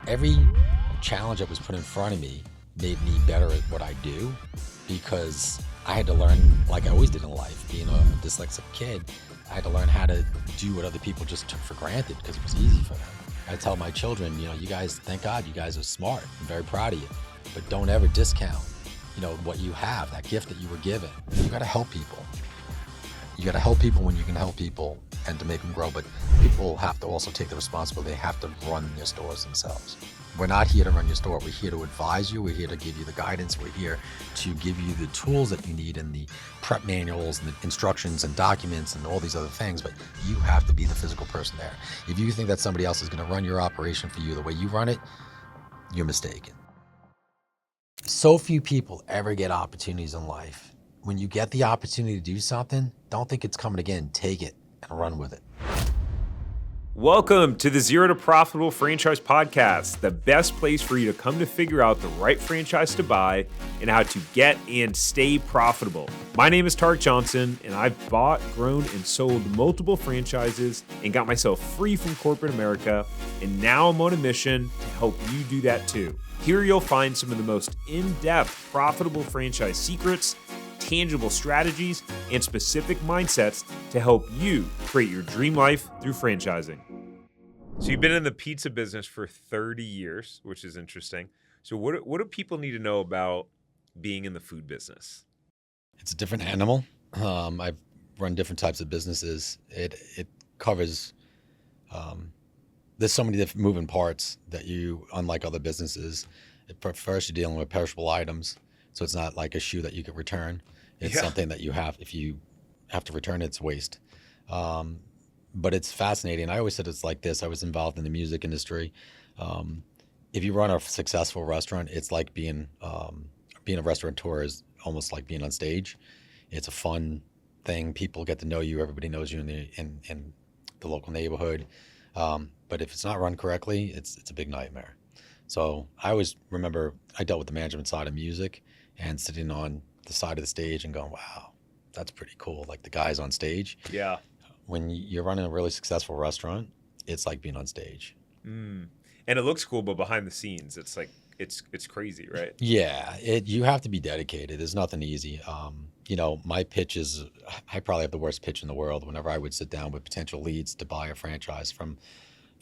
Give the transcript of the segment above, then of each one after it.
every challenge that was put in front of me made me better at what I do, because I had to learn, like I always did in life, being a dyslexic kid, I had to learn how to do what other people just took for granted because it was easy for them. I tell my children, you guys, thank God you guys are smart. I'm very proud of you, but don't ever discount, what you have, that gift that you were given. You got to help people. You got to help people when you can help people and to make them grow, but people have to also take the responsibility. They have to run their stores themselves. We're not here to run your store. We're here to advise you. We're here to give you the guidance. We're here to give you the tools that you need and the prep manuals and the instructions and documents and all these other things, but you have to be the physical person there. If you think that somebody else is going to run your operation for you the way you run it, you're mistaken. So few people ever get opportunities in life. When you get the opportunity to do something, don't think it's coming again. Take it and run with it. Welcome to the Zero to Profitable Franchise Podcast, the best place for you to come to figure out the right franchise to buy and how to get and stay profitable. My name is Tarek Johnson, and I've bought, grown, and sold multiple franchises and got myself free from corporate America, and now I'm on a mission to help you do that too. Here you'll find some of the most in-depth profitable franchise secrets, tangible strategies, and specific mindsets to help you create your dream life through franchising. So you've been in the pizza business for 30 years, which is interesting. So what do people need to know about being in the food business? It's a different animal. I've run different types of businesses. It covers, there's so many different moving parts that unlike other businesses, first you're dealing with perishable items. So it's not like a shoe that you could return. It's something that if you have to return, it's waste. But it's fascinating. I always said it's like this. I was involved in the music industry. If you run a successful restaurant, it's like being a restaurateur is almost like being on stage. It's a fun thing. People get to know you. Everybody knows you in the local neighborhood. But if it's not run correctly, it's a big nightmare. So I always remember I dealt with the management side of music and sitting on the side of the stage and going, wow, that's pretty cool. Like the guys on stage. Yeah. When you're running a really successful restaurant, it's like being on stage. And it looks cool, but behind the scenes, it's like, it's crazy, right? Yeah, you have to be dedicated. There's nothing easy. My pitch is, I probably have the worst pitch in the world. Whenever I would sit down with potential leads to buy a franchise from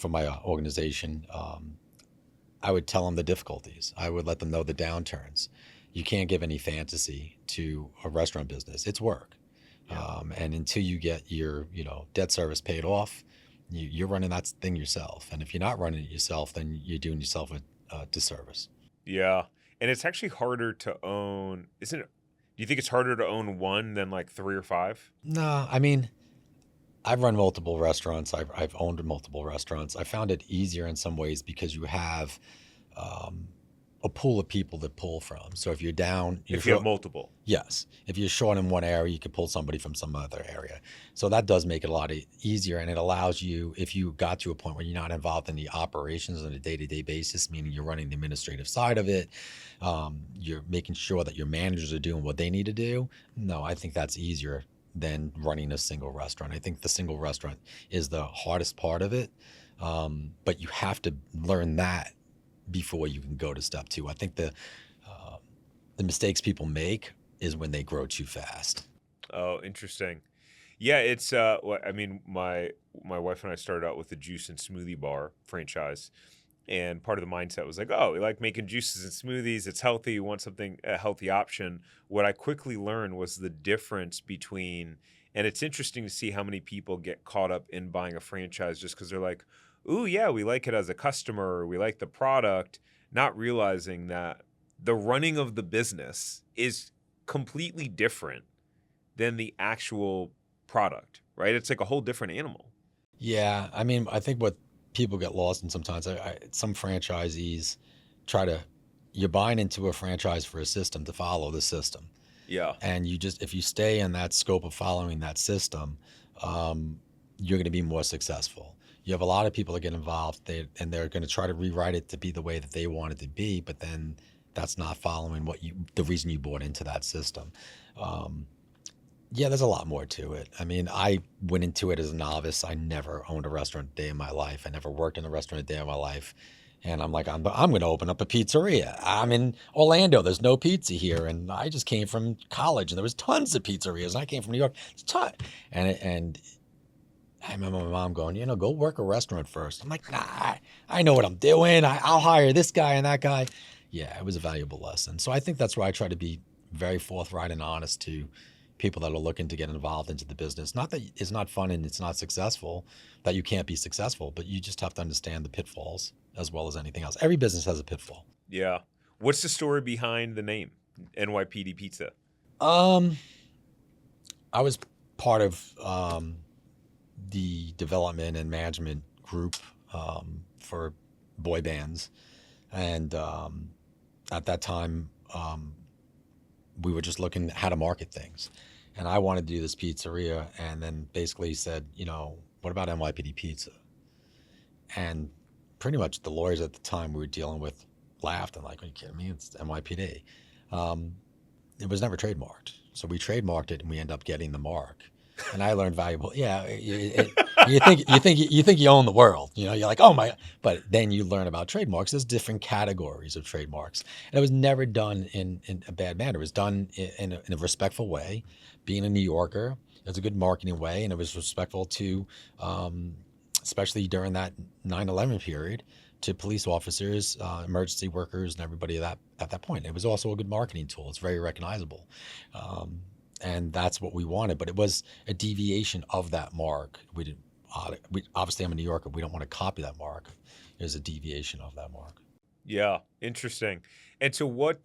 my organization, I would tell them the difficulties. I would let them know the downturns. You can't give any fantasy to a restaurant business. It's work. Yeah. And until you get your, debt service paid off, you're running that thing yourself. And if you're not running it yourself, then you're doing yourself a disservice. Yeah. And it's actually harder to own, isn't it? Do you think it's harder to own one than like 3 or 5? No, I mean, I've run multiple restaurants. I've owned multiple restaurants. I found it easier in some ways because you have a pool of people to pull from. So if you're down, if you have multiple. Yes. If you're short in one area, you can pull somebody from some other area. So that does make it a lot easier, and it allows you, if you got to a point where you're not involved in the operations on a day-to-day basis, meaning you're running the administrative side of it, you're making sure that your managers are doing what they need to do. No, I think that's easier than running a single restaurant. I think the single restaurant is the hardest part of it, but you have to learn that before you can go to step 2. I think the mistakes people make is when they grow too fast. Oh, interesting. Yeah, it's my wife and I started out with the juice and smoothie bar franchise, and part of the mindset was like, oh, we like making juices and smoothies. It's healthy. We want a healthy option. What I quickly learned was the difference between, and it's interesting to see how many people get caught up in buying a franchise just because they're like, ooh, yeah, we like it as a customer, we like the product, not realizing that the running of the business is completely different than the actual product, right? It's like a whole different animal. Yeah, I mean, I think what people get lost in sometimes, some franchisees you're buying into a franchise for a system to follow the system. Yeah. And if you stay in that scope of following that system, you're going to be more successful. You have a lot of people that get involved, and they're going to try to rewrite it to be the way that they want it to be, but then that's not following the reason you bought into that system. Yeah, there's a lot more to it. I mean, I went into it as a novice. I never owned a restaurant a day in my life. I never worked in a restaurant a day in my life. And I'm like, I'm going to open up a pizzeria. I'm in Orlando. There's no pizza here. And I just came from college and there was tons of pizzerias. And I came from New York. It's ton. And I remember my mom going, go work a restaurant first. I'm like, nah, I know what I'm doing. I'll hire this guy and that guy. Yeah, it was a valuable lesson. So I think that's where I try to be very forthright and honest to people that are looking to get involved into the business. Not that it's not fun and it's not successful, that you can't be successful, but you just have to understand the pitfalls as well as anything else. Every business has a pitfall. Yeah. What's the story behind the name NYPD Pizza? I was part of the development and management group for boy bands. And at that time, we were just looking at how to market things. And I wanted to do this pizzeria and then basically said, what about NYPD Pizza? And pretty much the lawyers at the time we were dealing with laughed and like, are you kidding me? It's NYPD. It was never trademarked. So we trademarked it and we ended up getting the mark. And I learned valuable. Yeah, you think you own the world. You're like, oh my. But then you learn about trademarks. There's different categories of trademarks, and it was never done in a bad manner. It was done in a respectful way. Being a New Yorker, it was a good marketing way, and it was respectful to, especially during that 9/11 period, to police officers, emergency workers, and everybody at that point. It was also a good marketing tool. It's very recognizable. And that's what we wanted, but it was a deviation of that mark. Obviously, I'm a New Yorker. We don't want to copy that mark. It was a deviation of that mark. Yeah, interesting. And so, what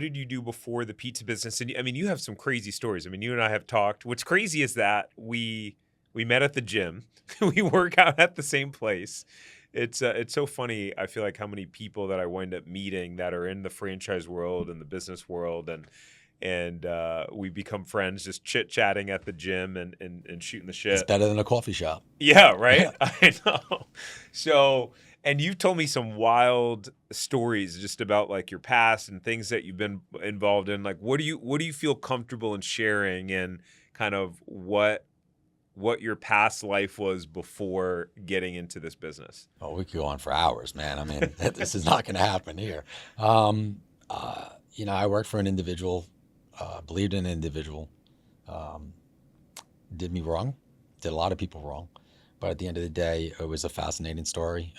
did you do before the pizza business? And I mean, you have some crazy stories. I mean, you and I have talked. What's crazy is that we met at the gym. We work out at the same place. It's so funny. I feel like how many people that I wind up meeting that are in the franchise world and the business world, and we become friends just chit-chatting at the gym and shooting the shit. It's better than a coffee shop. Yeah, right? I know. So, and you've told me some wild stories just about like your past and things that you've been involved in. Like, what do you feel comfortable in sharing, and kind of what your past life was before getting into this business? Oh, we could go on for hours, man. I mean, this is not going to happen here. I worked for an individual. Believed in an individual, did me wrong, did a lot of people wrong. But at the end of the day, it was a fascinating story.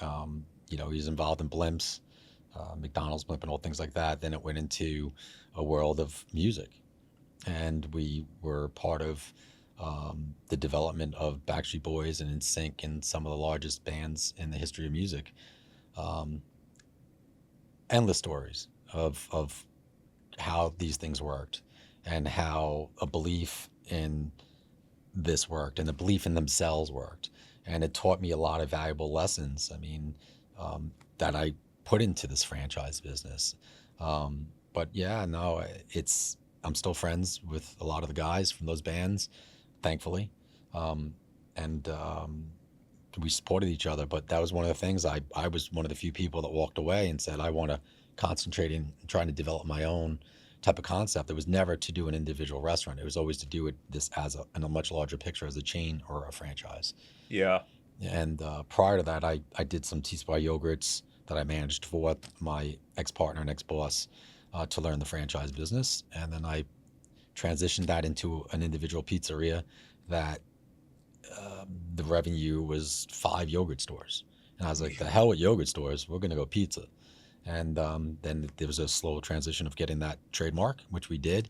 He was involved in blimps, McDonald's blimp and all things like that. Then it went into a world of music. And we were part of the development of Backstreet Boys and NSYNC and some of the largest bands in the history of music. Endless stories of how these things worked and how a belief in this worked and the belief in themselves worked. And it taught me a lot of valuable lessons, that I put into this franchise business. But yeah, no, I'm still friends with a lot of the guys from those bands, thankfully. We supported each other, but that was one of the things. I was one of the few people that walked away and said, I want to concentrate in trying to develop my own type of concept. It was never to do an individual restaurant. It was always to do this in a much larger picture as a chain or a franchise. Yeah. And prior to that, I did some T-Spy yogurts that I managed for my ex-partner and ex-boss to learn the franchise business. And then I transitioned that into an individual pizzeria that the revenue was 5 yogurt stores. And I was like, the hell with yogurt stores, we're going to go pizza. And then there was a slow transition of getting that trademark, which we did.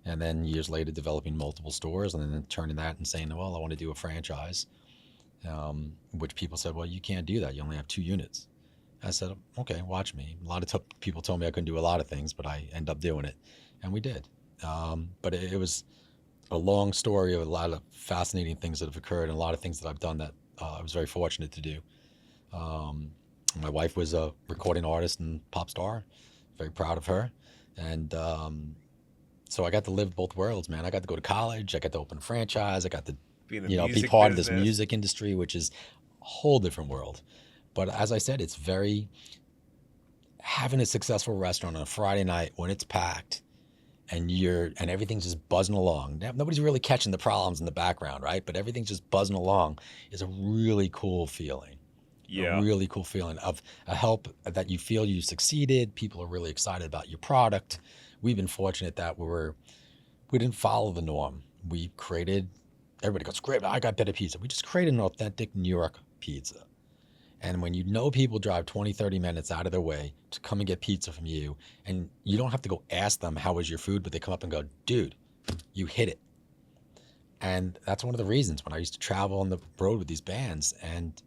And then years later, developing multiple stores and then turning that and saying, well, I want to do a franchise, which people said, well, you can't do that. You only have 2 units. I said, okay, watch me. A lot of people told me I couldn't do a lot of things, but I ended up doing it. And we did. But it was a long story of a lot of fascinating things that have occurred and a lot of things that I've done that I was very fortunate to do. My wife was a recording artist and pop star. Very proud of her. And so I got to live both worlds, man. I got to go to college. I got to open a franchise. I got to be part of this music industry, which is a whole different world. But as I said, it's having a successful restaurant on a Friday night when it's packed and everything's just buzzing along. Nobody's really catching the problems in the background, right? But everything's just buzzing along is a really cool feeling. Yeah. really cool feeling of a help that you feel you succeeded. People are really excited about your product. We've been fortunate that we didn't follow the norm. We created, everybody goes, great, I got better pizza. We just created an authentic New York pizza. And when you know people drive 20, 30 minutes out of their way to come and get pizza from you, and you don't have to go ask them, how was your food? But they come up and go, dude, you hit it. And that's one of the reasons when I used to travel on the road with these bands and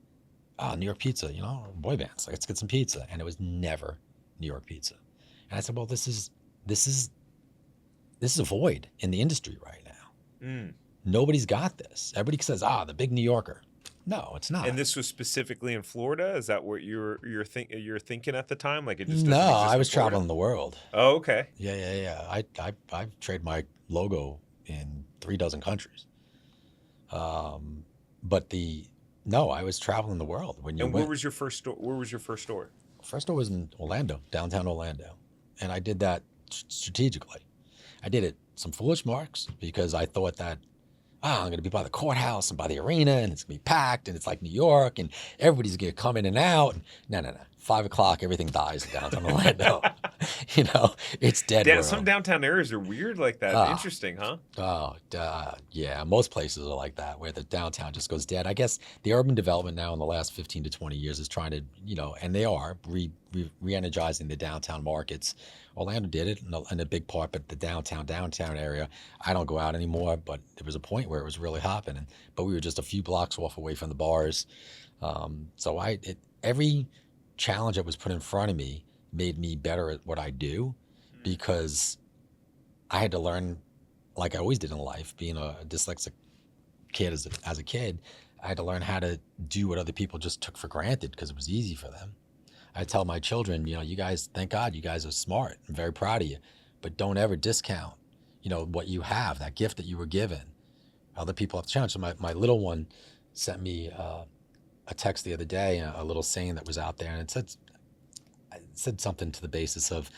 New York pizza, boy bands, let's get some pizza. And it was never New York pizza. And I said, well, this is a void in the industry right now. Nobody's got this. Everybody says, the big New Yorker. No, it's not. And this was specifically in Florida? Is that what you're thinking at the time? Like it just No, doesn't exist I was in Florida? traveling the world. Oh, okay. Yeah. I've traded my logo in 3 dozen countries. No, I was traveling the world when you And went. where was your first store? First store was in Orlando, downtown Orlando. And I did that strategically. I did it some foolish marks because I thought that, I'm going to be by the courthouse and by the arena and it's going to be packed and it's like New York and everybody's going to come in and out. No. 5 o'clock, everything dies in downtown Orlando. It's dead world. Some downtown areas are weird like that. Interesting, huh? Yeah. Most places are like that where the downtown just goes dead. I guess the urban development now in the last 15 to 20 years is trying to, and they are re-energizing the downtown markets. Orlando did it in a big part, but the downtown area, I don't go out anymore, but there was a point where it was really happening. But we were just a few blocks away from the bars. Every challenge that was put in front of me made me better at what I do because I had to learn, like I always did in life, being a dyslexic kid as a kid, I had to learn how to do what other people just took for granted because it was easy for them. I tell my children, you guys, thank God you guys are smart. I'm very proud of you, but don't ever discount, what you have, that gift that you were given. Other people have to challenge. So my little one sent me a text the other day, a little saying that was out there, and it said something to the basis of,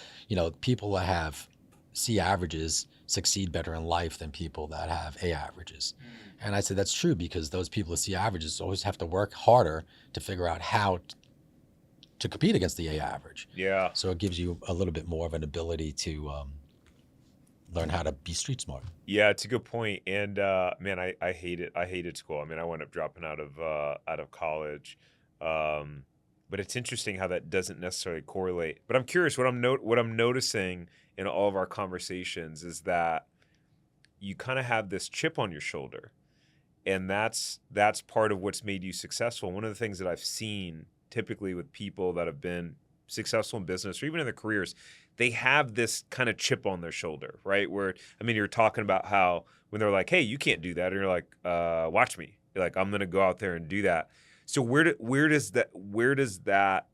people that have C averages succeed better in life than people that have A averages. And I said, that's true because those people with C averages always have to work harder to figure out how to compete against the A average. Yeah. So it gives you a little bit more of an ability to learn how to be street smart. Yeah, it's a good point. And man, I hate it. I hated school. I mean, I wound up dropping out of college. But it's interesting how that doesn't necessarily correlate. But I'm curious. What I'm noticing in all of our conversations is that you kind of have this chip on your shoulder, and that's part of what's made you successful. One of the things that I've seen typically with people that have been successful in business or even in their careers, they have this kind of chip on their shoulder, right? Where, I mean, you're talking about how when they're like, hey, you can't do that. And you're like, watch me. You're like, I'm going to go out there and do that. So where does that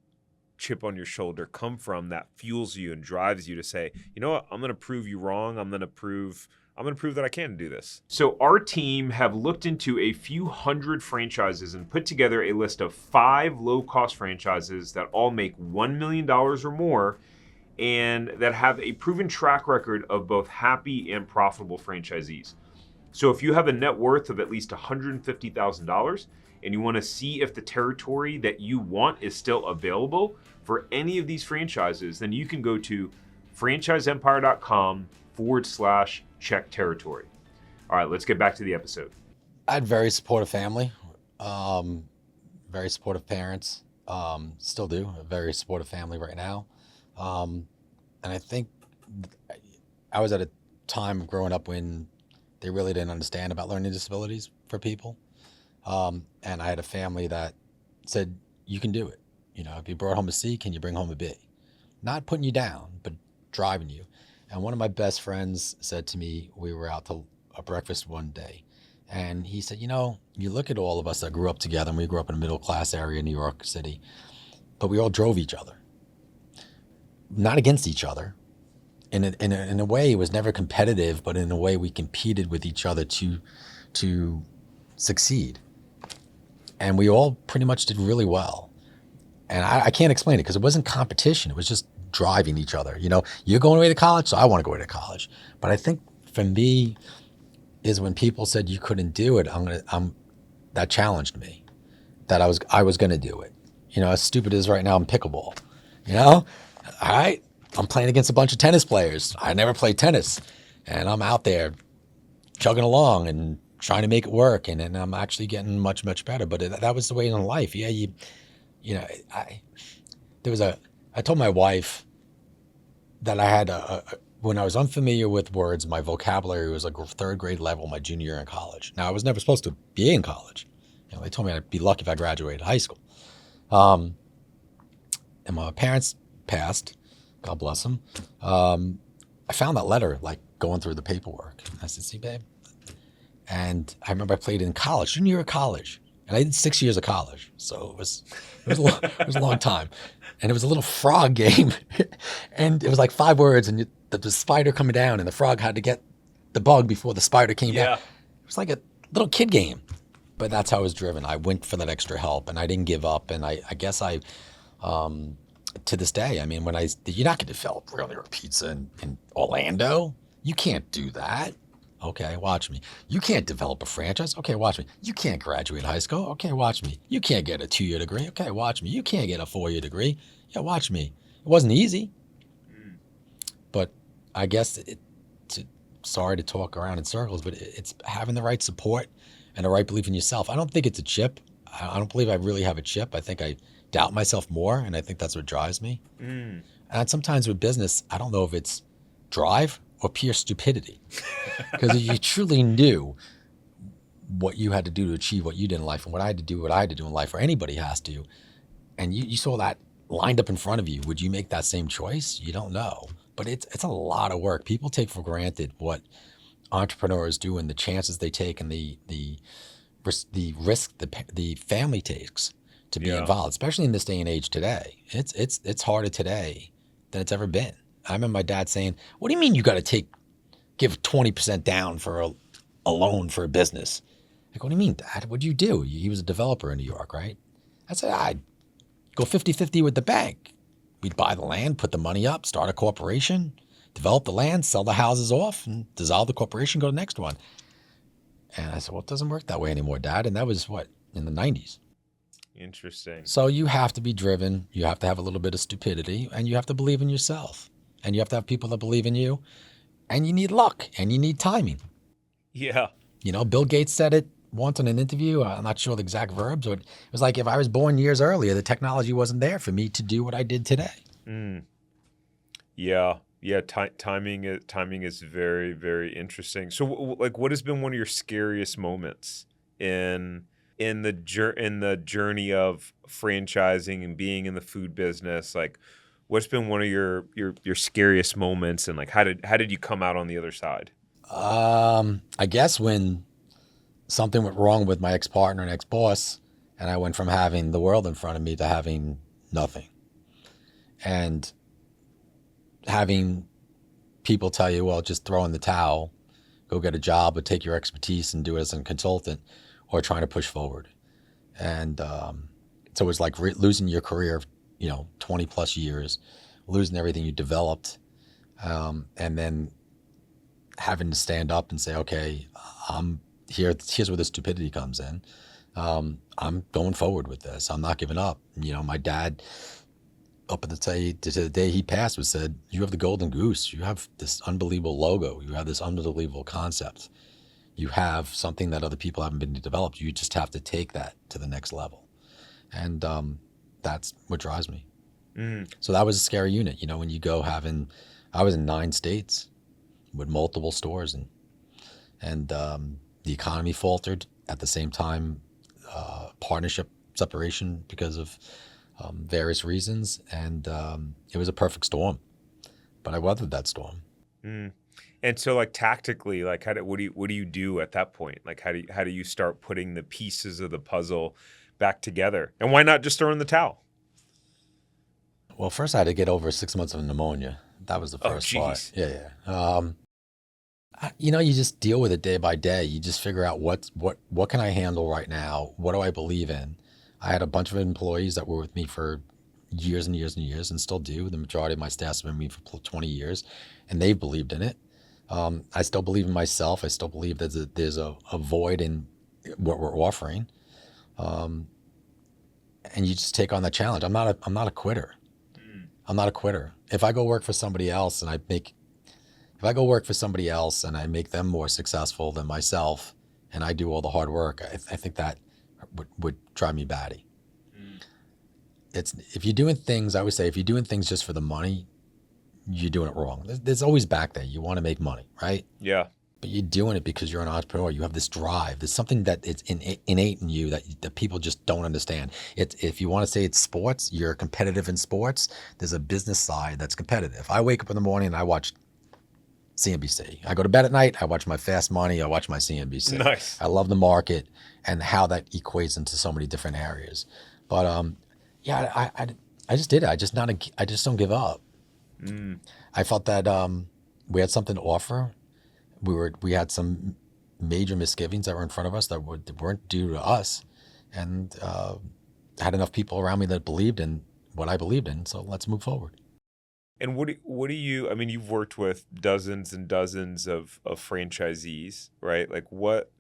chip on your shoulder come from that fuels you and drives you to say, you know what, I'm going to prove you wrong. I'm going to prove that I can do this. So our team have looked into a few hundred franchises and put together a list of 5 low-cost franchises that all make $1 million or more and that have a proven track record of both happy and profitable franchisees. So if you have a net worth of at least $150,000 and you want to see if the territory that you want is still available for any of these franchises, then you can go to franchiseempire.com/check territory. All right, let's get back to the episode. I had very supportive family, very supportive parents, still do, a very supportive family right now. And I think I was at a time growing up when they really didn't understand about learning disabilities for people. And I had a family that said, you can do it. If you brought home a C, can you bring home a B? Not putting you down, but driving you. And one of my best friends said to me, we were out to a breakfast one day, and he said, you look at all of us that grew up together, and we grew up in a middle-class area in New York City, but we all drove each other. Not against each other. In a way, it was never competitive, but in a way we competed with each other to succeed. And we all pretty much did really well. And I can't explain it because it wasn't competition. It was just driving each other. You're going away to college, so I want to go away to college. But I think for me is when people said you couldn't do it, that challenged me. That I was going to do it. as stupid as right now in pickleball. All right, I'm playing against a bunch of tennis players. I never played tennis, and I'm out there chugging along and trying to make it work, and I'm actually getting much, much better. But that was the way in life. Yeah, I told my wife that I had when I was unfamiliar with words, my vocabulary was like third grade level my junior year in college. Now, I was never supposed to be in college. They told me I'd be lucky if I graduated high school. And my parents passed, God bless them. I found that letter, like going through the paperwork. I said, see, babe. And I remember I played in college, junior year of college. And I did 6 years of college. So it was a long time. And it was a little frog game. And it was like 5 words, and the spider coming down, and the frog had to get the bug before the spider came down. It was like a little kid game. But that's how I was driven. I went for that extra help, and I didn't give up. And I guess to this day, I mean, you're not going to develop Relaunching Pizza in Orlando. You can't do that. Okay, watch me. You can't develop a franchise. Okay, watch me. You can't graduate high school. Okay, watch me. You can't get a 2-year degree. Okay, watch me. You can't get a 4-year degree. Yeah, watch me. It wasn't easy, but I guess sorry to talk around in circles, but it's having the right support and the right belief in yourself. I don't think it's a chip. I don't believe I really have a chip. I think I doubt myself more, and I think that's what drives me. And sometimes with business, I don't know if it's drive or pure stupidity. Because if you truly knew what you had to do to achieve what you did in life, and what I had to do in life, or anybody has to, and you saw that lined up in front of you, would you make that same choice? You don't know. But it's a lot of work. People take for granted what entrepreneurs do and the chances they take and the risk the family takes to be involved, especially in this day and age today. It's harder today than it's ever been. I remember my dad saying, "What do you mean you got to give 20% down for a loan for a business?" Like, what do you mean, Dad? What do you do? He was a developer in New York, right? I said, I'd go 50-50 with the bank. We'd buy the land, put the money up, start a corporation, develop the land, sell the houses off, and dissolve the corporation, go to the next one. And I said, well, it doesn't work that way anymore, Dad. And that was in the 90s. Interesting. So you have to be driven. You have to have a little bit of stupidity, and you have to believe in yourself. And you have to have people that believe in you. And you need luck, and you need timing. Yeah. Bill Gates said it once in an interview. I'm not sure the exact verbs, but it was like, if I was born years earlier, the technology wasn't there for me to do what I did today. Yeah. Timing is very, very interesting. So, like, what has been one of your scariest moments in the journey of franchising and being in the food business? Like, what's been one of your scariest moments, and like, how did you come out on the other side? I guess when something went wrong with my ex-partner and ex-boss, and I went from having the world in front of me to having nothing. And having people tell you, well, just throw in the towel, go get a job, or take your expertise and do it as a consultant, or trying to push forward. And so it was like losing your career of 20 plus years, losing everything you developed, and then having to stand up and say, okay, I'm here. Here's where the stupidity comes in. I'm going forward with this. I'm not giving up. My dad, up to the day he passed, said, you have the golden goose. You have this unbelievable logo. You have this unbelievable concept. You have something that other people haven't been developed. You just have to take that to the next level. And that's what drives me. So that was a scary unit. When you go I was in 9 states with multiple stores, and the economy faltered. At the same time, partnership separation because of various reasons, and it was a perfect storm. But I weathered that storm. And so, like, tactically, like, what do you do at that point? Like, how do you start putting the pieces of the puzzle back together? And why not just throw in the towel? Well, first I had to get over 6 months of pneumonia. That was the first part. Yeah. You just deal with it day by day. You just figure out what can I handle right now? What do I believe in? I had a bunch of employees that were with me for years and years and years, and still do. The majority of my staff's been with me for 20 years, and they've believed in it. I still believe in myself. I still believe that there's a void in what we're offering. and you just take on that challenge. I'm not a quitter. I'm not a quitter. If I go work for somebody else and if I go work for somebody else and I make them more successful than myself, and I do all the hard work, I think that would drive me batty. It's if you're doing things, I always say, if you're doing things just for the money, you're doing it wrong. There's always back there. You want to make money, right? Yeah. But you're doing it because you're an entrepreneur. You have this drive. There's something that it's innate in you that people just don't understand. If you want to say it's sports, you're competitive in sports. There's a business side that's competitive. I wake up in the morning and I watch CNBC. I go to bed at night. I watch my Fast Money. I watch my CNBC. Nice. I love the market and how that equates into so many different areas. But yeah, I just did it. I just don't give up. I felt that we had something to offer. We had some major misgivings that were in front of us that weren't due to us, and had enough people around me that believed in what I believed in. So let's move forward. And what do you, I mean, you've worked with dozens and dozens of franchisees, right? Like what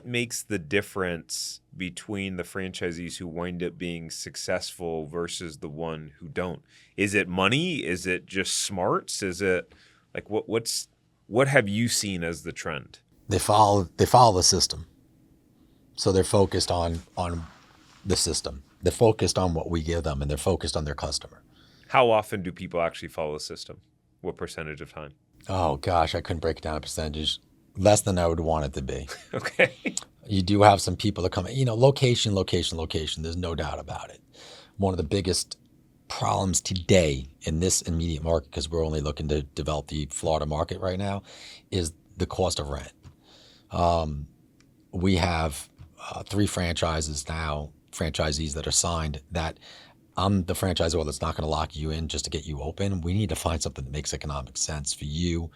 makes the difference between the franchisees who wind up being successful versus the one who don't? Is it money? Is it just smarts? Is it like what have you seen as the trend? They follow the system. So they're focused on the system. They're focused on what we give them, and they're focused on their customer. How often do people actually follow the system? What percentage of time? Oh gosh, I couldn't break it down a percentage. Less than I would want it to be. Okay. You do have some people that come, location. There's no doubt about it. One of the biggest problems today in this immediate market, because we're only looking to develop the Florida market right now, is the cost of rent. We have 3 franchises now, franchisees that are signed, that I'm the franchisor that's not going to lock you in just to get you open. We need to find something that makes economic sense for you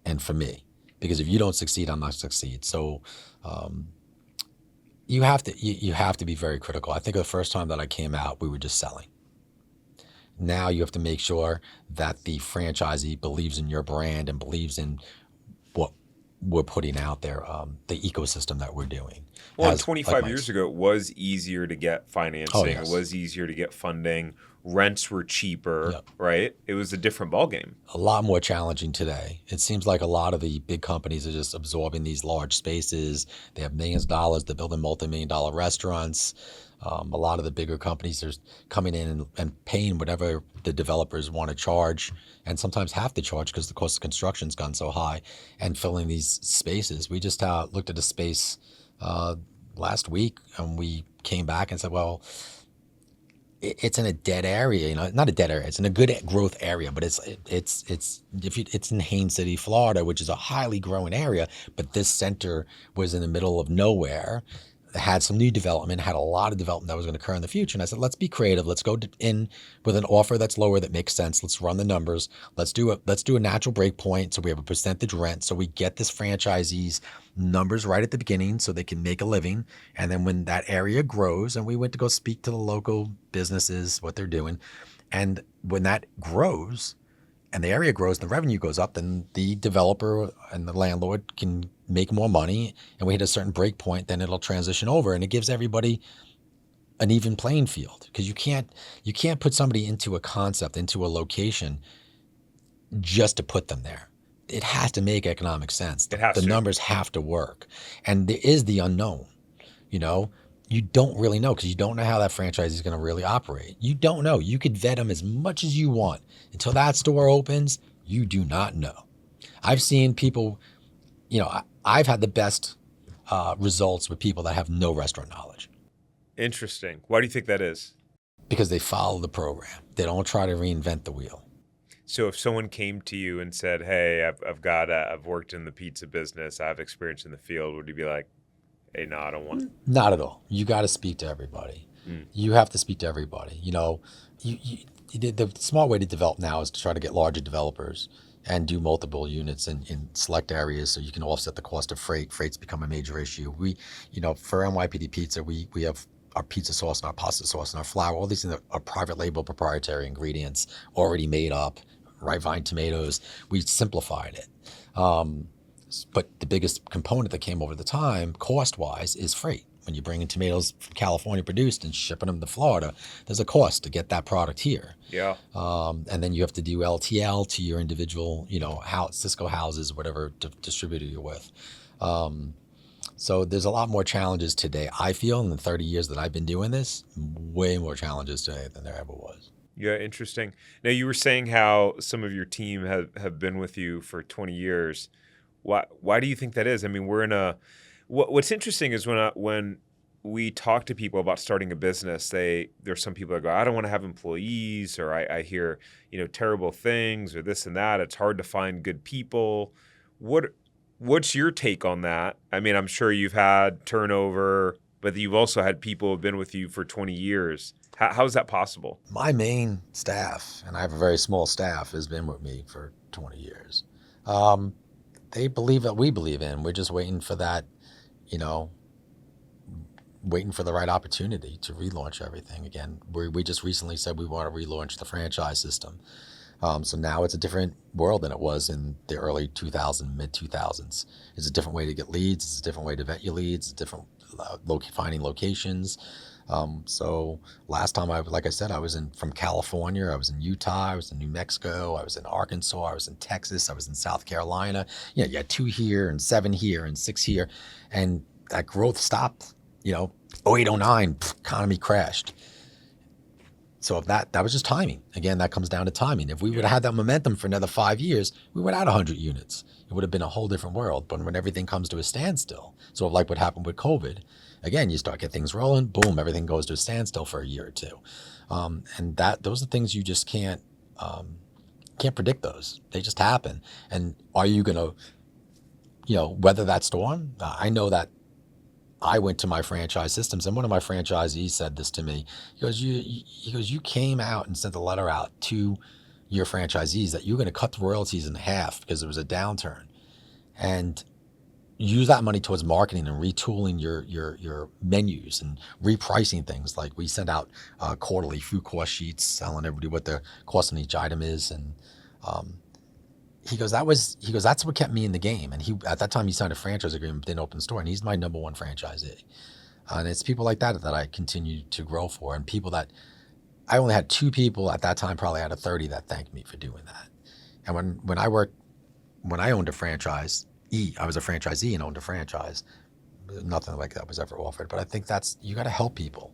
and for me. Because if you don't succeed, I'm not succeed. So you have to be very critical. I think the first time that I came out, we were just selling. Now you have to make sure that the franchisee believes in your brand and believes in what we're putting out there, the ecosystem that we're doing. Well, 25 years ago, it was easier to get financing. Oh, yes. It was easier to get funding. Rents were cheaper, Yep. right? It was a different ballgame. A lot more challenging today. It seems like a lot of the big companies are just absorbing these large spaces. They have millions of dollars. They're building multi-million-dollar restaurants. A lot of the bigger companies are coming in and paying whatever the developers want to charge, and sometimes have to charge because the cost of construction's gone so high, and filling these spaces. We just looked at a space last week, and we came back and said, well, it's in a dead area, not a dead area. It's in a good growth area, but it's in Haines City, Florida, which is a highly growing area. But this center was in the middle of nowhere, had some new development, had a lot of development that was going to occur in the future. And I said, let's be creative. Let's go in with an offer that's lower, that makes sense. Let's run the numbers. Let's do a natural break point. So we have a percentage rent. So we get this franchisee's numbers right at the beginning so they can make a living. And then when that area grows, and we went to go speak to the local businesses, what they're doing. And when that grows and the area grows and the revenue goes up, then the developer and the landlord can make more money, and we hit a certain break point, then it'll transition over, and it gives everybody an even playing field. Because you can't put somebody into a concept, into a location, just to put them there. It has to make economic sense. The numbers have to work, and there is the unknown. You don't really know, because you don't know how that franchise is going to really operate. You don't know. You could vet them as much as you want. Until that store opens, you do not know. I've seen people, I've had the best results with people that have no restaurant knowledge. Interesting. Why do you think that is? Because they follow the program. They don't try to reinvent the wheel. So if someone came to you and said, hey, I've worked in the pizza business, I have experience in the field, would you be like, hey, no, I don't want it? Not at all. You got to speak to everybody. You have to speak to everybody. The smart way to develop now is to try to get larger developers and do multiple units in select areas so you can offset the cost of freight. Freight's become a major issue. For NYPD Pizza, we have our pizza sauce and our pasta sauce and our flour, all these things are private label proprietary ingredients already made up, right vine tomatoes. We simplified it. But the biggest component that came over the time, cost-wise, is freight. When you bring in tomatoes from California produced and shipping them to Florida, there's a cost to get that product here. Yeah. And then you have to do LTL to your individual, Cisco houses, whatever distributor you're with. So there's a lot more challenges today, I feel, in the 30 years that I've been doing this, way more challenges today than there ever was. Yeah, interesting. Now, you were saying how some of your team have been with you for 20 years. Why do you think that is? I mean, we're in what's interesting is when we talk to people about starting a business, there's some people that go, I don't want to have employees, or I hear, terrible things, or this and that. It's hard to find good people. What's your take on that? I mean, I'm sure you've had turnover, but you've also had people who have been with you for 20 years. How is that possible? My main staff, and I have a very small staff, has been with me for 20 years. They believe that we believe in. We're just waiting for that, waiting for the right opportunity to relaunch everything again. We just recently said we want to relaunch the franchise system. So now it's a different world than it was in the early 2000s, mid 2000s. It's a different way to get leads. It's a different way to vet your leads. It's different finding locations. So last time like I said, I was from California, I was in Utah, I was in New Mexico, I was in Arkansas, I was in Texas, I was in South Carolina. You had 2 here and 7 here and 6 here. And that growth stopped, 08, 09, economy crashed. So that was just timing. Again, that comes down to timing. If we would have had that momentum for another 5 years, we would have had 100 units. It would have been a whole different world. But when everything comes to a standstill, so like what happened with COVID, again, you start get things rolling, boom, everything goes to a standstill for a year or two. And those are things you just can't predict those. They just happen. And are you going to, weather that storm? I know that I went to my franchise systems, and one of my franchisees said this to me. He goes, you came out and sent a letter out to your franchisees that you're going to cut the royalties in half because there was a downturn, and use that money towards marketing and retooling your menus and repricing things. Like we send out quarterly food cost sheets telling everybody what the cost on each item is, and he goes, that's what kept me in the game. And at that time he signed a franchise agreement, didn't open the store, and he's my number one franchisee. And it's people like that I continue to grow for, and people that I only had 2 people at that time, probably out of 30, that thanked me for doing that. And when I owned a franchise, I was a franchisee and owned a franchise. Nothing like that was ever offered. But I think you got to help people.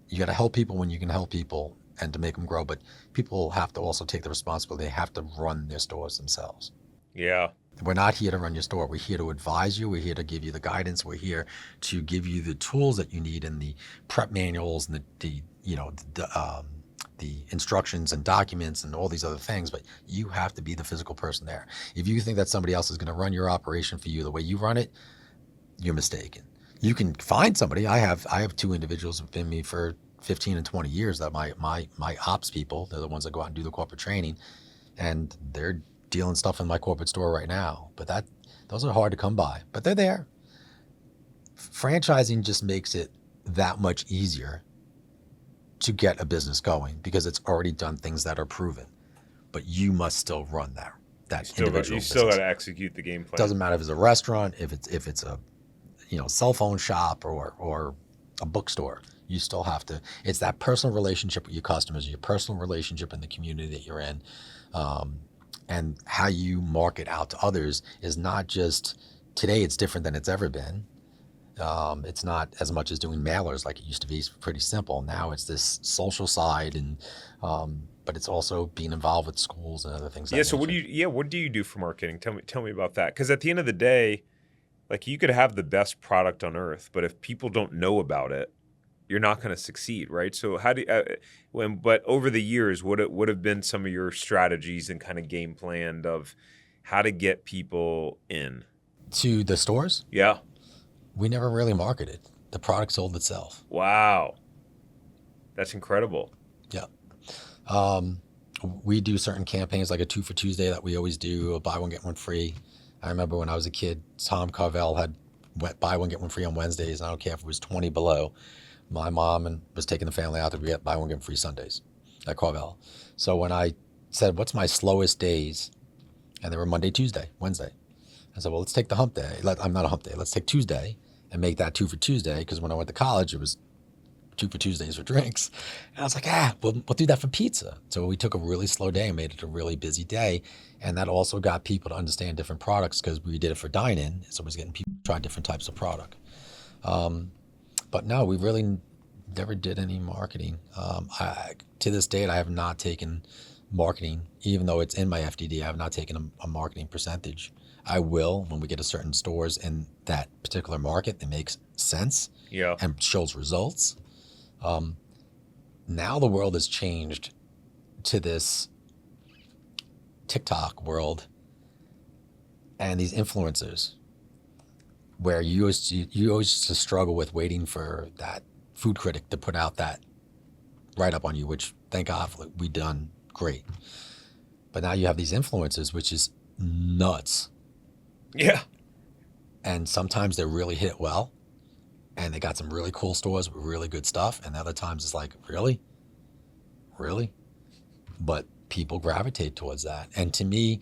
You got to help people when you can help people, and to make them grow. But people have to also take the responsibility. They have to run their stores themselves. Yeah. We're not here to run your store. We're here to advise you. We're here to give you the guidance. We're here to give you the tools that you need, and the prep manuals and the instructions and documents and all these other things. But you have to be the physical person there. If you think that somebody else is going to run your operation for you the way you run it, you're mistaken. You can find somebody. I have 2 individuals who've been with me for 15 and 20 years, that my ops people, they're the ones that go out and do the corporate training, and they're dealing stuff in my corporate store right now. But those are hard to come by, but they're there. Franchising just makes it that much easier to get a business going because it's already done things that are proven, but you must still run that individual business. You still got to execute the game plan. Doesn't matter if it's a restaurant, if it's a cell phone shop or a bookstore. You still have to. It's that personal relationship with your customers, your personal relationship in the community that you're in, and how you market out to others is not just today. It's different than it's ever been. It's not as much as doing mailers like it used to be. It's pretty simple. Now it's this social side, and but it's also being involved with schools and other things. Yeah. So what do you do for marketing? Tell me about that. Because at the end of the day, like, you could have the best product on earth, but if people don't know about it, you're not going to succeed, right? So how do but over the years, what would have been some of your strategies and kind of game plan of how to get people in to the stores? Yeah. We never really marketed. The product sold itself. Wow. That's incredible. Yeah. We do certain campaigns like a 2 for Tuesday that we always do, a buy one, get one free. I remember when I was a kid, Tom Carvel had buy one, get one free on Wednesdays. And I don't care if it was 20 below. My mom was taking the family out to get buy one, get one free Sundays at Carvel. So when I said, what's my slowest days? And they were Monday, Tuesday, Wednesday. I said, well, let's take the hump day. I'm not a hump day. Let's take Tuesday and make that 2 for Tuesday, because when I went to college, it was 2 for Tuesdays for drinks. And I was like, we'll do that for pizza. So we took a really slow day and made it a really busy day. And that also got people to understand different products, because we did it for dine-in. So it was getting people to try different types of product. But no, we really never did any marketing. To this date, I have not taken marketing, even though it's in my FDD. I have not taken a marketing percentage. I will when we get to certain stores in that particular market that makes sense and shows results. Now the world has changed to this TikTok world and these influencers, where you always used to struggle with waiting for that food critic to put out that write up on you, which thank God we done great. But now you have these influencers, which is nuts. Yeah. And sometimes they really hit well, and they got some really cool stores with really good stuff. And other times it's like, really? But people gravitate towards that. And to me,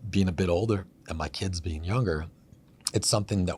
being a bit older and my kids being younger, it's something that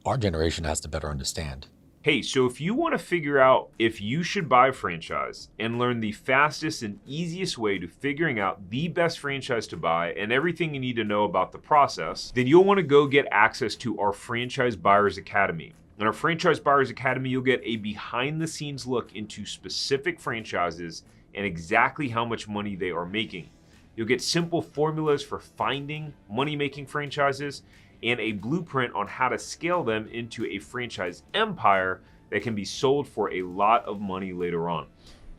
our generation has to better understand. Hey, so if you want to figure out if you should buy a franchise and learn the fastest and easiest way to figuring out the best franchise to buy and everything you need to know about the process, then you'll want to go get access to our Franchise Buyers Academy. In our Franchise Buyers Academy, you'll get a behind-the-scenes look into specific franchises and exactly how much money they are making. You'll get simple formulas for finding money-making franchises and a blueprint on how to scale them into a franchise empire that can be sold for a lot of money later on.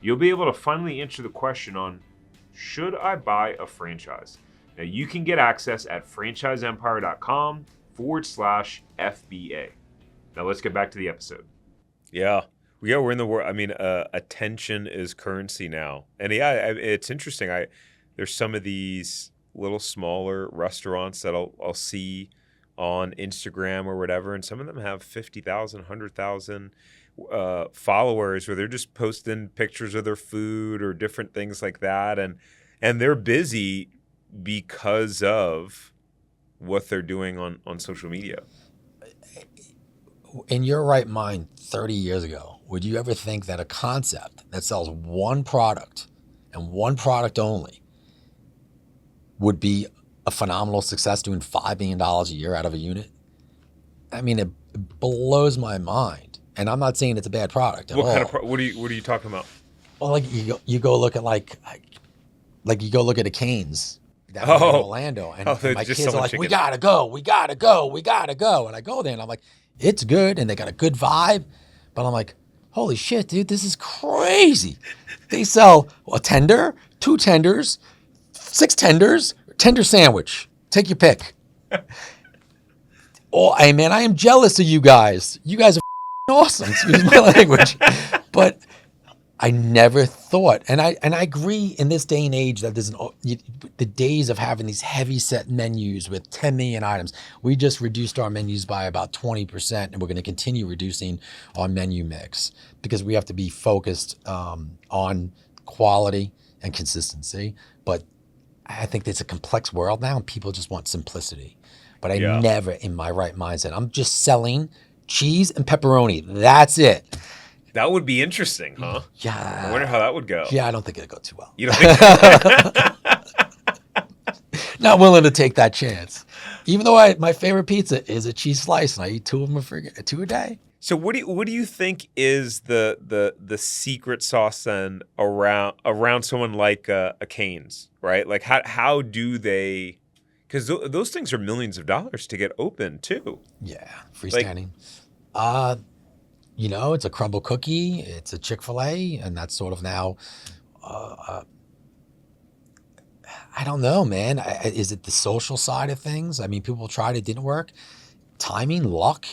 You'll be able to finally answer the question on, should I buy a franchise? Now you can get access at franchiseempire.com/FBA. Now let's get back to the episode. Yeah, we're in the world. I mean, attention is currency now. And it's interesting. There's some of these little smaller restaurants that I'll see on Instagram or whatever, and some of them have 50,000, 100,000 followers, where they're just posting pictures of their food or different things like that, and they're busy because of what they're doing on social media. In your right mind, 30 years ago, would you ever think that a concept that sells one product and one product only would be a phenomenal success, doing $5 million a year out of a unit? I mean, it blows my mind. And I'm not saying it's a bad product at all. What are you talking about? Well, like you go look at like you go look at a Cane's down in Orlando, and my kids are like, we gotta go. And I go there and I'm like, it's good, and they got a good vibe. But I'm like, holy shit, dude, this is crazy. They sell a tender, 2 tenders, 6 tenders, tender sandwich. Take your pick. Oh, hey man, I am jealous of you guys. You guys are awesome. Excuse my language. But I never thought, and I agree, in this day and age that there's the days of having these heavy set menus with 10 million items. We just reduced our menus by about 20%, and we're going to continue reducing our menu mix because we have to be focused on quality and consistency. But I think it's a complex world now, and people just want simplicity. But I never, in my right mind, said, I'm just selling cheese and pepperoni. That's it. That would be interesting, huh? Yeah. I wonder how that would go. Yeah, I don't think it'd go too well. You don't think? Not willing to take that chance. Even though my favorite pizza is a cheese slice, and I eat 2 of them a day. So what do you think is the secret sauce then around someone like a Cane's, right? Like how do they? Because those things are millions of dollars to get open too. Yeah, freestanding. It's a crumble cookie, it's a Chick-fil-A, and that's sort of now. I don't know, man. Is it the social side of things? I mean, people tried it, didn't work. Timing, luck.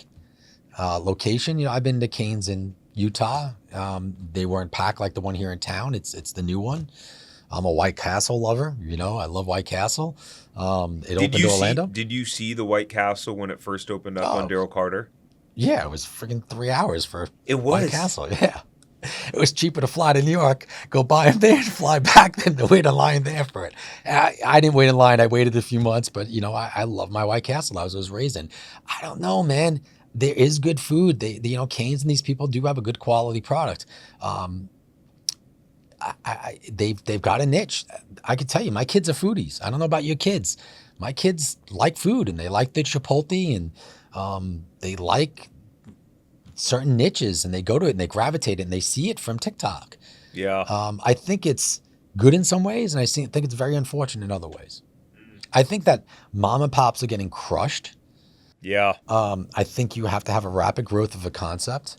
Location, I've been to Cane's in Utah. They weren't packed like the one here in town. It's the new one. I'm a White Castle lover. I love White Castle. It opened in Orlando. Did you see the White Castle when it first opened up on Daryl Carter? Yeah, it was freaking 3 hours for White White Castle. Yeah. It was cheaper to fly to New York, go buy them there and fly back than to wait in line there for it. I didn't wait in line. I waited a few months, but I love my White Castle I was raised in. I don't know, man. there is good food. Canes and these people do have a good quality product. They've got a niche. I could tell you, my kids are foodies. I don't know about your kids. My kids like food, and they like the Chipotle, and they like certain niches, and they go to it and they gravitate it, and they see it from TikTok. Yeah. I think it's good in some ways, and I think it's very unfortunate in other ways. I think that mom and pops are getting crushed. Yeah. I think you have to have a rapid growth of a concept.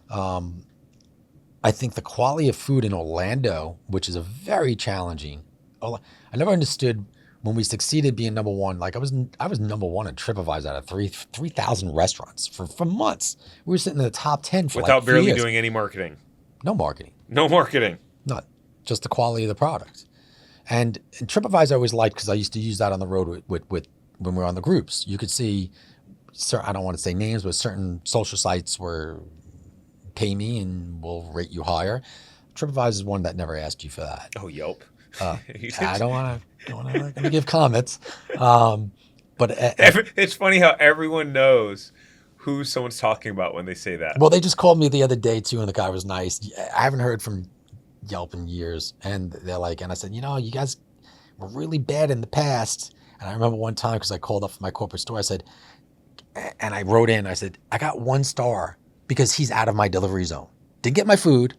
I think the quality of food in Orlando, which is a very challenging. I never understood when we succeeded being number one. Like I was number one at TripAdvisor out of 3,000 restaurants for months. We were sitting in the top 10 for without like 3 barely years. doing any marketing. No marketing. No marketing. Not just the quality of the product. And TripAdvisor I always liked because I used to use that on the road with when we were on the groups. You could see, I don't want to say names, but certain social sites were pay me and we'll rate you higher. TripAdvisor is one that never asked you for that. Oh, Yelp. I don't want to give comments. But it's funny how everyone knows who someone's talking about when they say that. Well, they just called me the other day too, and the guy was nice. I haven't heard from Yelp in years, and they're like, and I said, you guys were really bad in the past. And I remember one time because I called up from my corporate store, I said, and I wrote in, I said, I got 1 star because he's out of my delivery zone. Didn't get my food.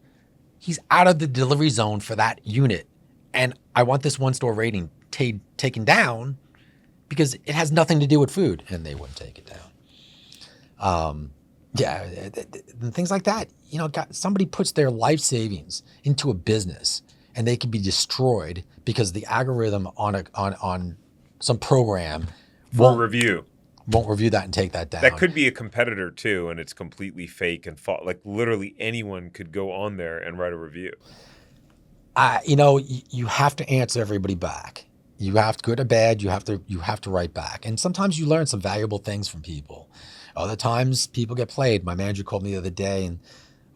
He's out of the delivery zone for that unit. And I want this 1-star rating taken down because it has nothing to do with food. And they wouldn't take it down. And things like that. Somebody puts their life savings into a business and they can be destroyed because the algorithm on some program won't review that and take that down. That could be a competitor too, and it's completely fake and like literally anyone could go on there and write a review. You have to answer everybody back. You have to, good or bad, you have to write back. And sometimes you learn some valuable things from people. Other times people get played. My manager called me the other day and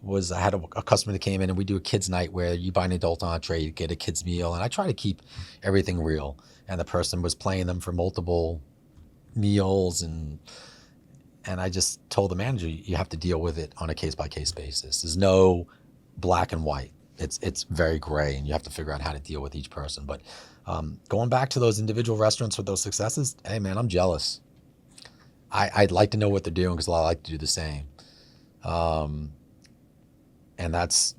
I had a customer that came in, and we do a kids night where you buy an adult entree, you get a kids meal, and I try to keep everything real. And the person was playing them for multiple meals, and I just told the manager, you have to deal with it on a case-by-case basis. There's no black and white. It's very gray, and you have to figure out how to deal with each person. But going back to those individual restaurants with those successes, hey man, I'm jealous. I'd like to know what they're doing because I like to do the same. And that's,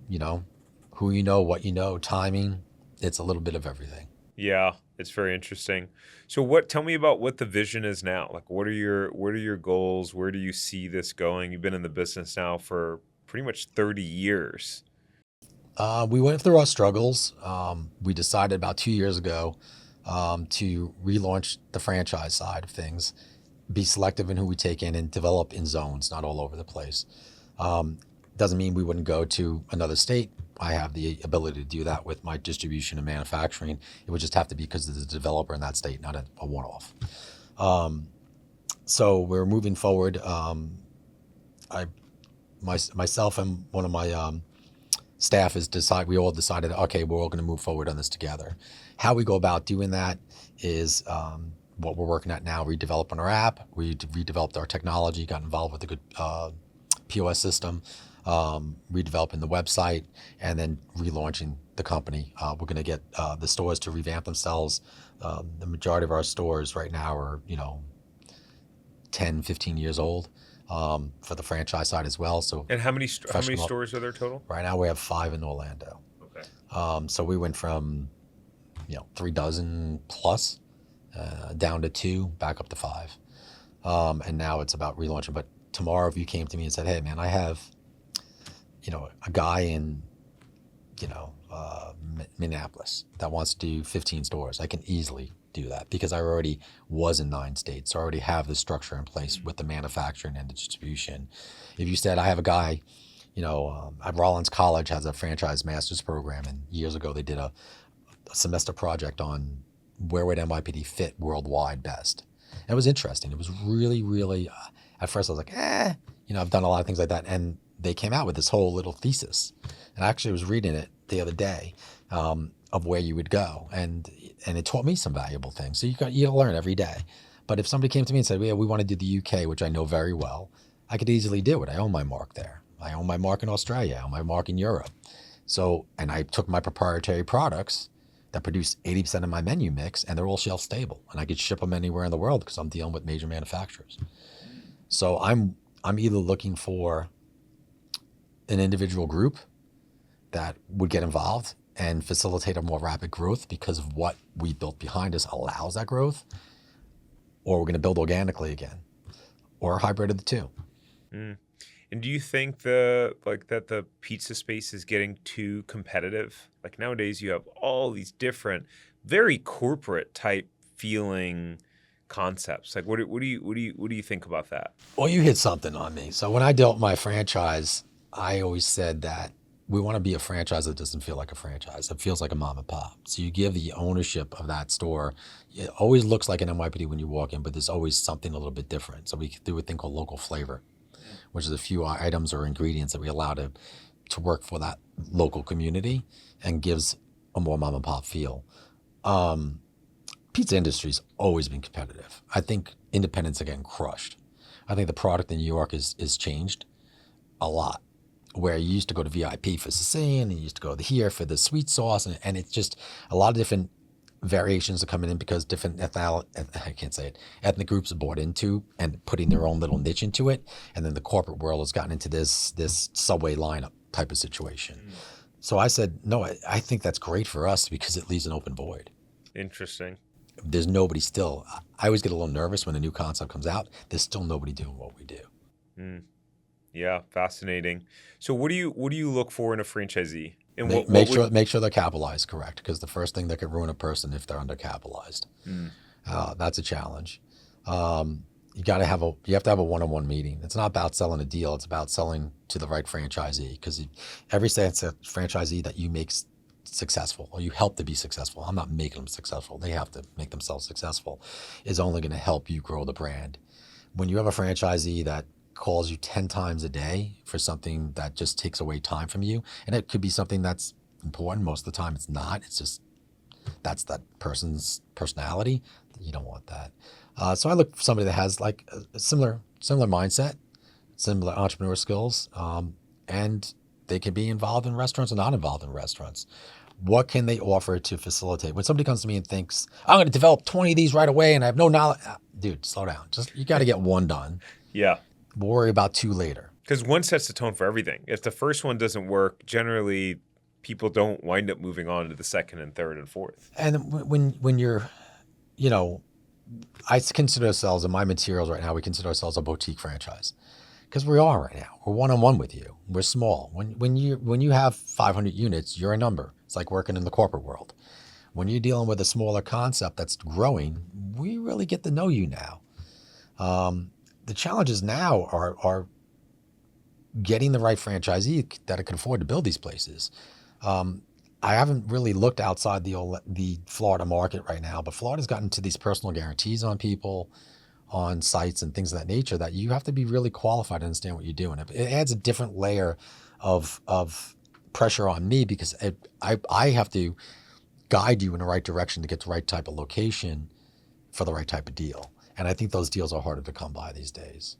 who you know, what you know, timing. It's a little bit of everything. Yeah, it's very interesting. So tell me about what the vision is now. Like, what are your goals? Where do you see this going? You've been in the business now for pretty much 30 years. We went through our struggles. We decided about 2 years ago to relaunch the franchise side of things, be selective in who we take in, and develop in zones, not all over the place. Doesn't mean we wouldn't go to another state. I have the ability to do that with my distribution and manufacturing. It would just have to be because there's a developer in that state, not a one-off. So we're moving forward. Myself and one of my staff we all decided, okay, we're all going to move forward on this together. How we go about doing that is what we're working at now, redeveloping our app. We redeveloped our technology, got involved with a good POS system, redeveloping the website, and then relaunching the company. We're going to get the stores to revamp themselves. The majority of our stores right now are, 10, 15 years old for the franchise side as well. So, and how many stores are there total? Right now we have 5 in Orlando. Okay. So we went from, 3 dozen plus down to 2, back up to 5. And now it's about relaunching. But tomorrow, if you came to me and said, hey man, I have, a guy in, Minneapolis that wants to do 15 stores, I can easily do that because I already was in 9 states. So I already have the structure in place with the manufacturing and the distribution. If you said, I have a guy, at Rollins College has a franchise master's program, and years ago they did a semester project on where would NYPD fit worldwide best. And it was interesting. It was really, really, at first I was like, I've done a lot of things like that. And they came out with this whole little thesis. And I actually was reading it the other day of where you would go. And it taught me some valuable things. So you learn every day. But if somebody came to me and said, we want to do the UK, which I know very well, I could easily do it. I own my mark there. I own my mark in Australia. I own my mark in Europe. So, and I took my proprietary products that produce 80% of my menu mix, and they're all shelf stable, and I could ship them anywhere in the world because I'm dealing with major manufacturers. So I'm either looking for an individual group that would get involved and facilitate a more rapid growth because of what we built behind us allows that growth, or we're going to build organically again, or a hybrid of the two. Mm. And do you think that the pizza space is getting too competitive? Like nowadays you have all these different, very corporate type feeling concepts. Like what do you think about that? Well, you hit something on me. So when I dealt my franchise, I always said that we want to be a franchise that doesn't feel like a franchise. It feels like a mom and pop. So you give the ownership of that store. It always looks like an NYPD when you walk in, but there's always something a little bit different. So we do a thing called local flavor, which is a few items or ingredients that we allow to work for that local community and gives a more mom and pop feel. Pizza industry's always been competitive. I think independents are getting crushed. I think the product in New York is changed a lot. Where you used to go to VIP for Sicilian, and you used to go to here for the sweet sauce, and it's just a lot of different variations are coming in because different ethnic groups are bought into and putting their own little niche into it, and then the corporate world has gotten into this subway lineup type of situation. So I said, no, I think that's great for us because it leaves an open void. Interesting. There's nobody still. I always get a little nervous when a new concept comes out. There's still nobody doing what we do. Mm. Yeah, fascinating. So what do you look for in a franchisee? And make sure they're capitalized correct, because the first thing that could ruin a person if they're undercapitalized. That's a challenge. You have to have a one-on-one meeting. It's not about selling a deal. It's about selling to the right franchisee, because every franchisee that you make successful or you help to be successful, I'm not making them successful, they have to make themselves successful, is only going to help you grow the brand. When you have a franchisee that calls you 10 times a day for something that just takes away time from you, and it could be something that's important, most of the time it's not, it's just that's that person's personality, you don't want that. So I look for somebody that has like a similar mindset, similar entrepreneur skills, and they can be involved in restaurants or not involved in restaurants. What can they offer to facilitate? When somebody comes to me and thinks, I'm going to develop 20 of these right away and I have no knowledge, dude, slow down. You got to get one done. Yeah. We'll worry about two later. Because one sets the tone for everything. If the first one doesn't work, generally people don't wind up moving on to the second and third and fourth. And when you're, I consider ourselves, in my materials right now, we consider ourselves a boutique franchise. Because we are right now. We're one-on-one with you. We're small. When you have 500 units, you're a number. It's like working in the corporate world. When you're dealing with a smaller concept that's growing, we really get to know you now. The challenges now are getting the right franchisee that can afford to build these places. I haven't really looked outside the Florida market right now, but Florida's gotten to these personal guarantees on people, on sites and things of that nature, that you have to be really qualified to understand what you're doing. It adds a different layer of pressure on me, because I have to guide you in the right direction to get the right type of location for the right type of deal. And I think those deals are harder to come by these days.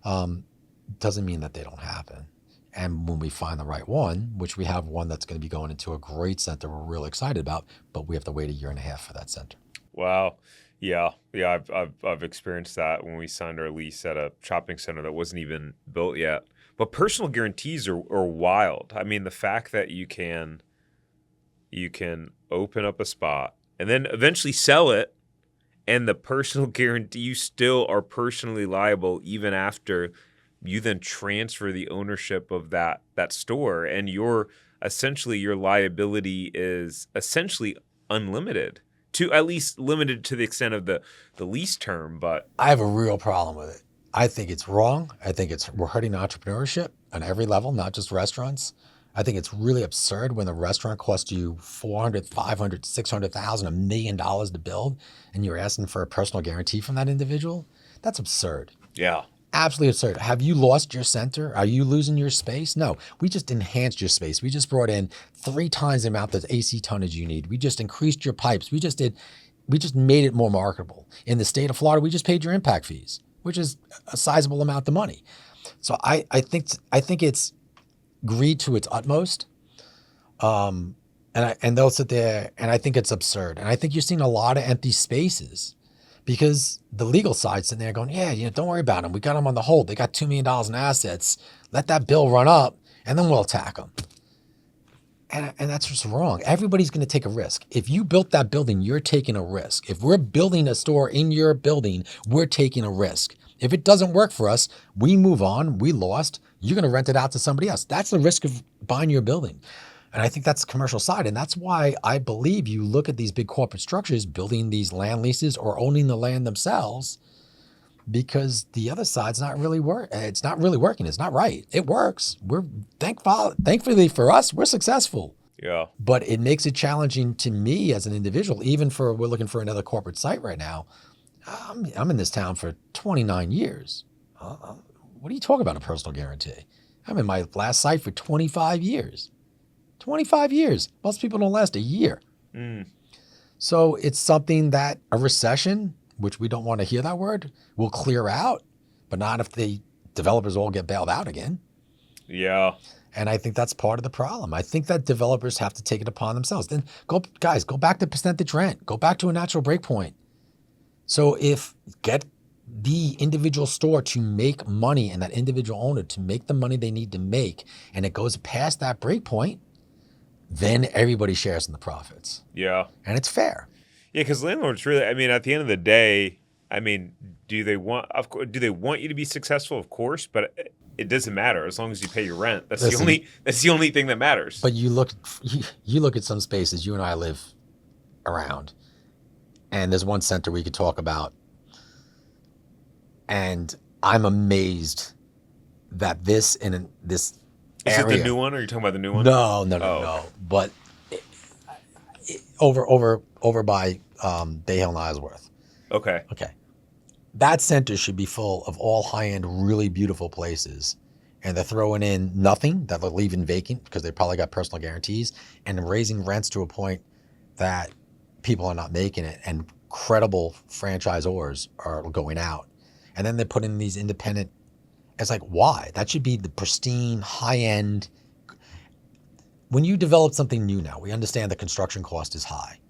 Doesn't mean that they don't happen. And when we find the right one, which we have one that's going to be going into a great center we're really excited about, but we have to wait 1.5 years for that center. Wow. Yeah. I've experienced that when we signed our lease at a shopping center that wasn't even built yet. But personal guarantees are wild. I mean, the fact that you can open up a spot and then eventually sell it, and the personal guarantee, you still are personally liable even after you then transfer the ownership of that store, and your liability is essentially unlimited, to at least limited to the extent of the lease term. But I have a real problem with it. I think it's wrong. I think we're hurting entrepreneurship on every level, not just restaurants. I think it's really absurd when the restaurant costs you $400,000, $500,000, $600,000, $1 million to build, and you're asking for a personal guarantee from that individual. That's absurd. Yeah. Absolutely absurd. Have you lost your center? Are you losing your space? No, we just enhanced your space. We just brought in 3 times the amount of AC tonnage you need. We just increased your pipes. We just made it more marketable. In the state of Florida, we just paid your impact fees, which is a sizable amount of money. So I think it's greed to its utmost. And they'll sit there, and I think it's absurd. And I think you're seeing a lot of empty spaces because the legal side's sitting there going, yeah, don't worry about them. We got them on the hold. They got $2 million in assets. Let that bill run up, and then we'll attack them. And that's just wrong. Everybody's going to take a risk. If you built that building, you're taking a risk. If we're building a store in your building, we're taking a risk. If it doesn't work for us, we move on. We lost. You're going to rent it out to somebody else. That's the risk of buying your building. And I think that's the commercial side. And that's why I believe you look at these big corporate structures building these land leases or owning the land themselves, because the other side's not really it's not really working. It's not right. It works. Thankfully for us, we're successful. Yeah. But it makes it challenging to me as an individual, even we're looking for another corporate site right now. I'm in this town for 29 years. What are you talking about, a personal guarantee? I'm in my last site for 25 years. 25 years. Most people don't last a year. So it's something that a recession, which we don't want to hear that word, will clear out, but not if the developers all get bailed out again. Yeah. And I think that's part of the problem. I think that developers have to take it upon themselves. Then go back to percentage rent. Go back to a natural break point. So get the individual store to make money and that individual owner to make the money they need to make, and it goes past that break point, then everybody shares in the profits. Yeah. And it's fair. Yeah, because landlords really, I mean, at the end of the day, I mean, do they want you to be successful? Of course, but it doesn't matter as long as you pay your rent. That's the only thing that matters. But you look at some spaces you and I live around, and there's one center we could talk about, and I'm amazed that this area. Is it the new one, or are you talking about the new one? No. But over by Day Hill and Isleworth. Okay. That center should be full of all high-end, really beautiful places. And they're throwing in nothing that they're leaving vacant because they probably got personal guarantees, and raising rents to a point that people are not making it, and credible franchisors are going out. And then they put in these independent. It's like, why? That should be the pristine, high-end. When you develop something new now, we understand the construction cost is high.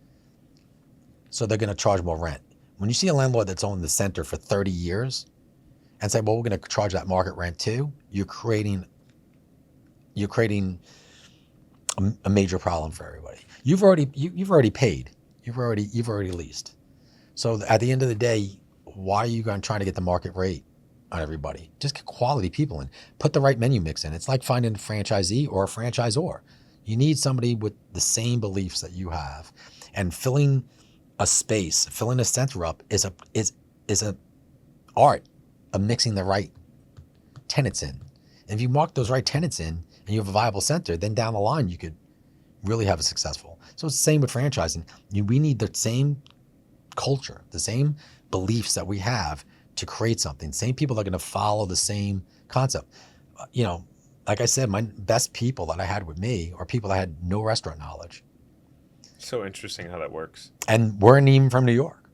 So they're going to charge more rent. When you see a landlord that's owned the center for 30 years and say, well, we're going to charge that market rent too, you're creating a major problem for everybody. You've already paid. You've already leased. So at the end of the day, why are you trying to get the market rate on everybody? Just get quality people in. Put the right menu mix in. It's like finding a franchisee or a franchisor. You need somebody with the same beliefs that you have. And filling a space, filling a center up is a art of mixing the right tenants in. And if you mark those right tenants in and you have a viable center, then down the line you could really have a successful. So it's the same with franchising. We need the same culture, the same beliefs that we have to create something. Same people that are going to follow the same concept. Like I said, my best people that I had with me are people that had no restaurant knowledge. So interesting how that works. And weren't even from New York,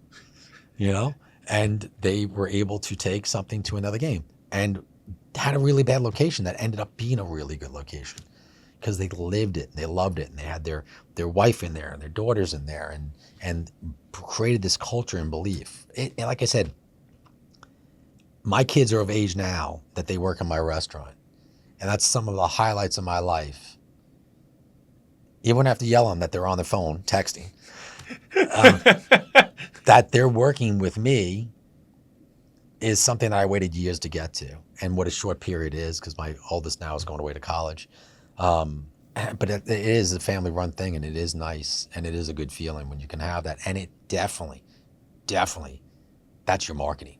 and they were able to take something to another game and had a really bad location that ended up being a really good location because they lived it and they loved it, and they had their wife in there and their daughters in there, and created this culture and belief. And like I said, my kids are of age now that they work in my restaurant, and that's some of the highlights of my life. You wouldn't have to yell at them that they're on their phone texting. That they're working with me is something that I waited years to get to, and what a short period is because my oldest now is going away to college. But it is a family-run thing, and it is nice, and it is a good feeling when you can have that. And it definitely, that's your marketing.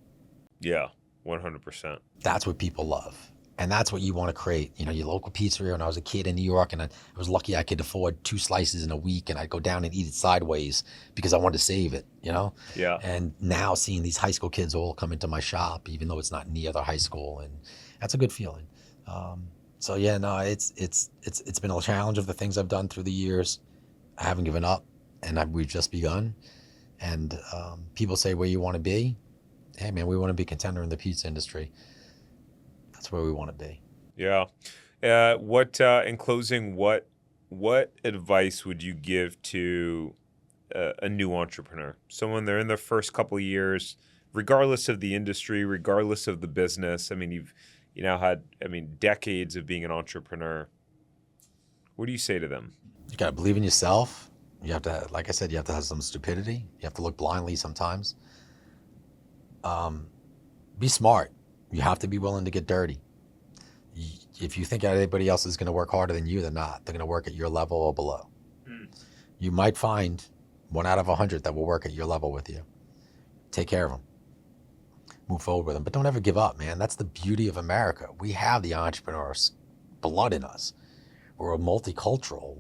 Yeah, 100%. That's what people love. And that's what you want to create. Your local pizzeria. When I was a kid in New York, and I was lucky I could afford 2 slices in a week, and I'd go down and eat it sideways because I wanted to save it, Yeah. And now seeing these high school kids all come into my shop, even though it's not near their high school, and that's a good feeling. So yeah, no, it's been a challenge of the things I've done through the years. I haven't given up, and we've just begun. And people say, where you want to be? Hey man, we want to be a contender in the pizza industry. That's where we want to be. Yeah. In closing, what advice would you give to a new entrepreneur? Someone they're in their first couple of years, regardless of the industry, regardless of the business. I mean, you've now had, decades of being an entrepreneur. What do you say to them? You got to believe in yourself. You have to, like I said, you have to have some stupidity. You have to look blindly sometimes. Be smart. You have to be willing to get dirty. If you think anybody else is going to work harder than you, they're not. They're going to work at your level or below. You might find 1 out of 100 that will work at your level with you. Take care of them. Move forward with them. But don't ever give up, man. That's the beauty of America. We have the entrepreneur's blood in us. We're multicultural.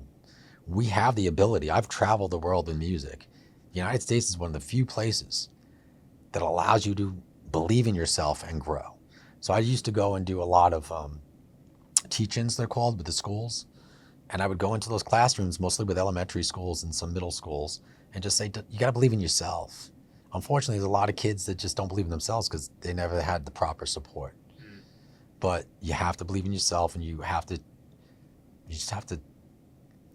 We have the ability. I've traveled the world in music. The United States is one of the few places that allows you to believe in yourself and grow. So I used to go and do a lot of teach-ins, they're called, with the schools. And I would go into those classrooms, mostly with elementary schools and some middle schools, and just say, you got to believe in yourself. Unfortunately, there's a lot of kids that just don't believe in themselves because they never had the proper support. But you have to believe in yourself, and you just have to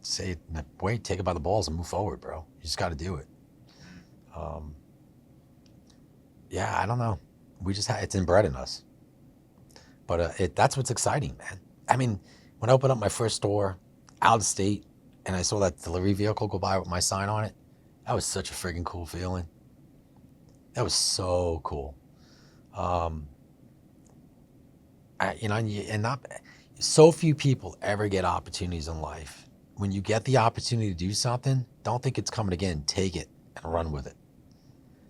say, wait, take it by the balls and move forward, bro. You just got to do it. Yeah, I don't know. It's inbred in us. But that's what's exciting, man. I mean, when I opened up my first store out of state and I saw that delivery vehicle go by with my sign on it, that was such a friggin' cool feeling. That was so cool. So few people ever get opportunities in life. When you get the opportunity to do something, don't think it's coming again. Take it and run with it.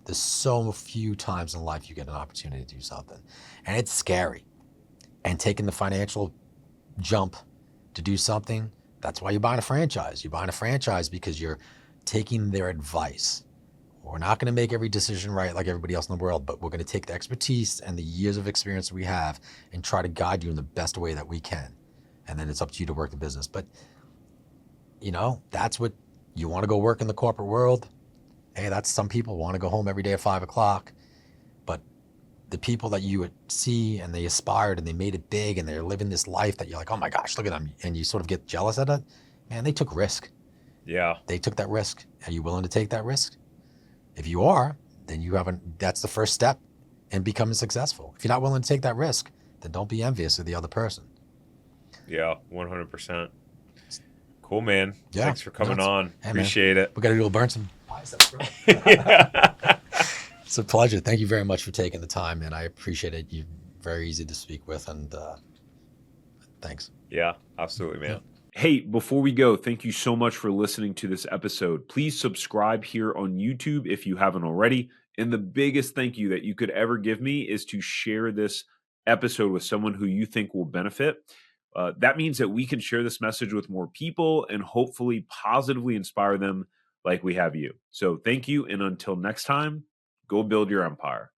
There's so few times in life you get an opportunity to do something. And it's scary. And taking the financial jump to do something, that's why you're buying a franchise. You're buying a franchise because you're taking their advice. We're not going to make every decision right like everybody else in the world, but we're going to take the expertise and the years of experience we have and try to guide you in the best way that we can. And then it's up to you to work the business. But, that's what you want to go work in the corporate world. Hey, that's some people want to go home every day at 5 o'clock. But the people that you would see and they aspired and they made it big and they're living this life that you're like, oh my gosh, look at them. And you sort of get jealous of it. Man, they took risk. Yeah. They took that risk. Are you willing to take that risk? If you are, then that's the first step in becoming successful. If you're not willing to take that risk, then don't be envious of the other person. Yeah, 100%. Cool, man. Yeah. Thanks for coming on. Hey, appreciate it. We got to go burn some biceps, bro. It's a pleasure. Thank you very much for taking the time, man. I appreciate it. You're very easy to speak with, and thanks. Yeah, absolutely, man. Yeah. Hey, before we go, thank you so much for listening to this episode. Please subscribe here on YouTube if you haven't already. And the biggest thank you that you could ever give me is to share this episode with someone who you think will benefit. That means that we can share this message with more people and hopefully positively inspire them like we have you. So thank you. And until next time, go build your empire.